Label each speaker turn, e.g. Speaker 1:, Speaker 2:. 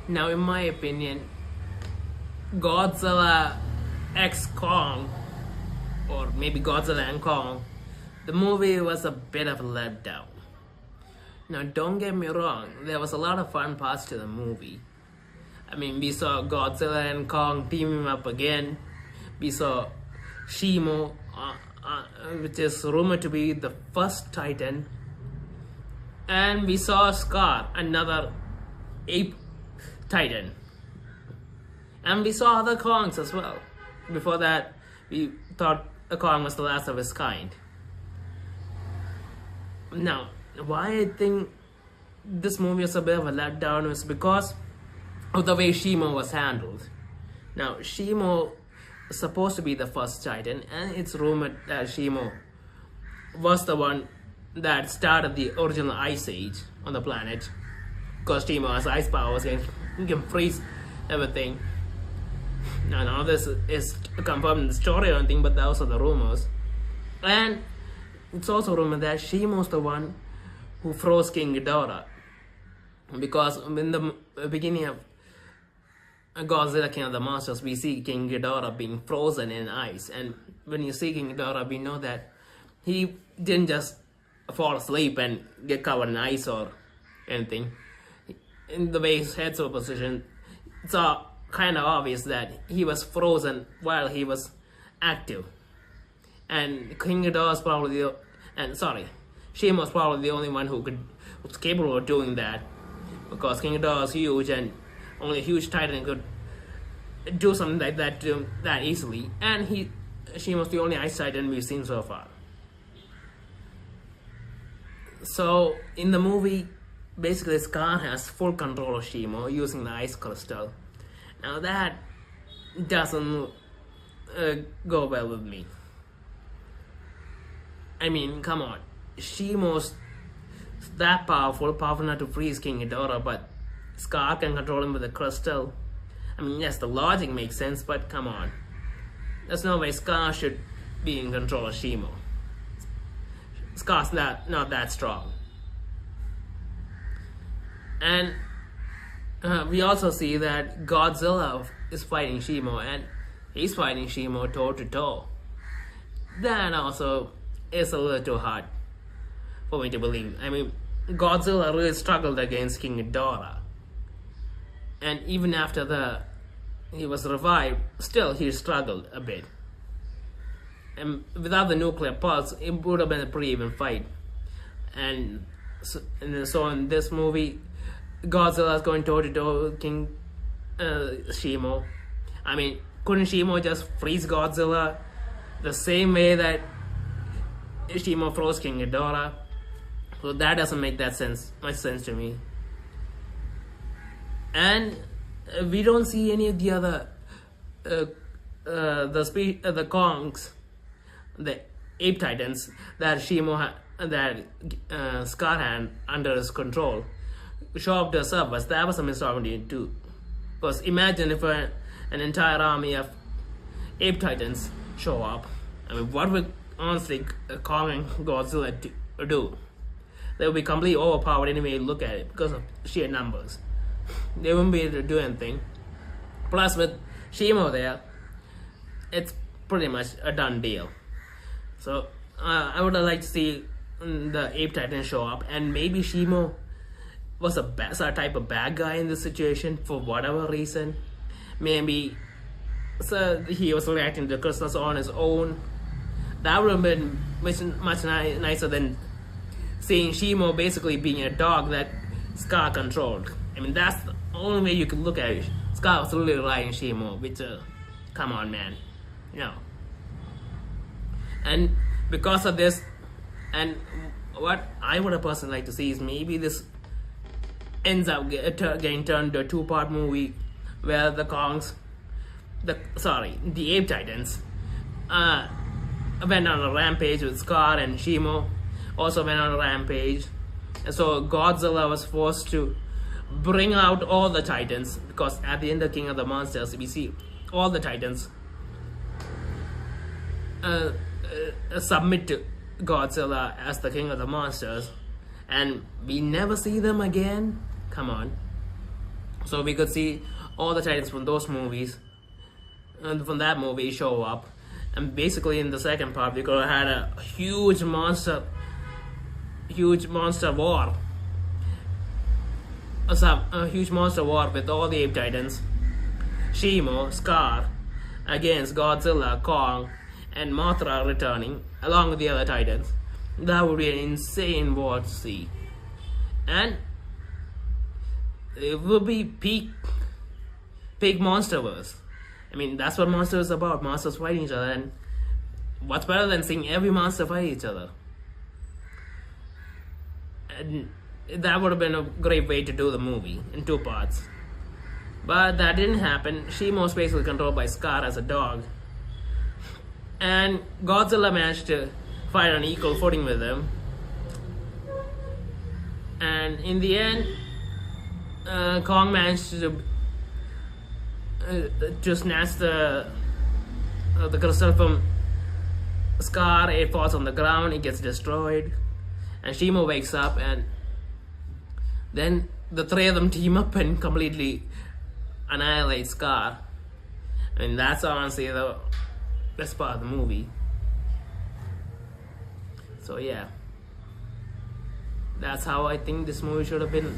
Speaker 1: Now, in my opinion, Godzilla X Kong, or maybe Godzilla and Kong, the movie was a bit of a letdown. Now, don't get me wrong, there was a lot of fun parts to the movie. I mean, we saw Godzilla and Kong teaming up again. We saw Shimo, which is rumored to be the first Titan. And we saw Scar, another ape Titan. And we saw other Kongs as well. Before that, we thought a Kong was the last of his kind. Now, why I think this movie was a bit of a letdown was because of the way Shimo was handled. Now, Shimo was supposed to be the first Titan, and it's rumored that Shimo was the one that started the original Ice Age on the planet. Because Shimo has ice powers and can freeze everything. Now, none of this is confirmed in the story or anything, but those are the rumors. And it's also rumored that Shimo's the one who froze King Ghidorah. Because in the beginning of Godzilla King of the Monsters, we see King Ghidorah being frozen in ice. And when you see King Ghidorah, we know that he didn't just fall asleep and get covered in ice or anything. In the way his head's were positioned, it's kind of obvious that he was frozen while he was active. And King Ghidorah was probably Shimo was probably the only one who was capable of doing that, because King Ghidorah is huge and only a huge Titan could do something like that that easily. And Shimo was the only Ice Titan we've seen so far. So in the movie, basically Scar has full control of Shimo using the ice crystal. Now that doesn't go well with me. I mean, come on. Shimo's that powerful enough to freeze King Ghidorah, but Scar can control him with a crystal. I mean, yes, the logic makes sense, but come on. There's no way Scar should be in control of Shimo. Scar's not that strong. And we also see that Godzilla is fighting Shimo, and he's fighting Shimo toe to toe. That also is a little too hard for me to believe. I mean, Godzilla really struggled against King Ghidorah. And even after he was revived, still he struggled a bit. And without the nuclear pulse, it would have been a pretty even fight. And so in this movie, Godzilla is going toe to toe with King Shimo. I mean, couldn't Shimo just freeze Godzilla the same way that Shimo froze King Ghidorah? So that doesn't make much sense to me. And we don't see any of the other the Kongs, the ape titans that Scar had under his control show up to the surface. That was a missed opportunity too. Because imagine if an entire army of ape titans show up. I mean, what would honestly Kong and Godzilla do? They would be completely overpowered anyway you look at it because of sheer numbers. They wouldn't be able to do anything. Plus, with Shimo there, it's pretty much a done deal. So I would have liked to see the ape titan show up, and maybe Shimo was a type of bad guy in this situation for whatever reason. Maybe he was reacting to crystals on his own. That would have been much nicer than seeing Shimo basically being a dog that Scar controlled. I mean, that's the only way you could look at it. Scar was really riding Shimo, which, come on, man. No. And because of this, and what I would have personally liked to see is maybe this ends up getting turned into a two-part movie where the ape titans went on a rampage with Scar, and Shimo also went on a rampage. And so Godzilla was forced to bring out all the titans, because at the end of King of the Monsters, we see all the titans submit to Godzilla as the King of the Monsters, and we never see them again. Come on. So we could see all the Titans from those movies, and from that movie show up. And basically in the second part, we could have had a huge monster war. A huge monster war with all the Ape Titans, Shimo, Scar, against Godzilla, Kong, and Mothra returning, along with the other Titans. That would be an insane war to see. And it would be peak Monsterverse. I mean, that's what Monster is about. Monsters fighting each other, and what's better than seeing every monster fight each other? And that would have been a great way to do the movie in 2 parts. But that didn't happen. Shimo's basically controlled by Scar as a dog. And Godzilla managed to fight on equal footing with him. And in the end, Kong managed to snatch the crystal from Scar. It falls on the ground, it gets destroyed. And Shimo wakes up, and then the 3 of them team up and completely annihilate Scar. I mean, that's honestly the best part of the movie. So yeah, that's how I think this movie should have been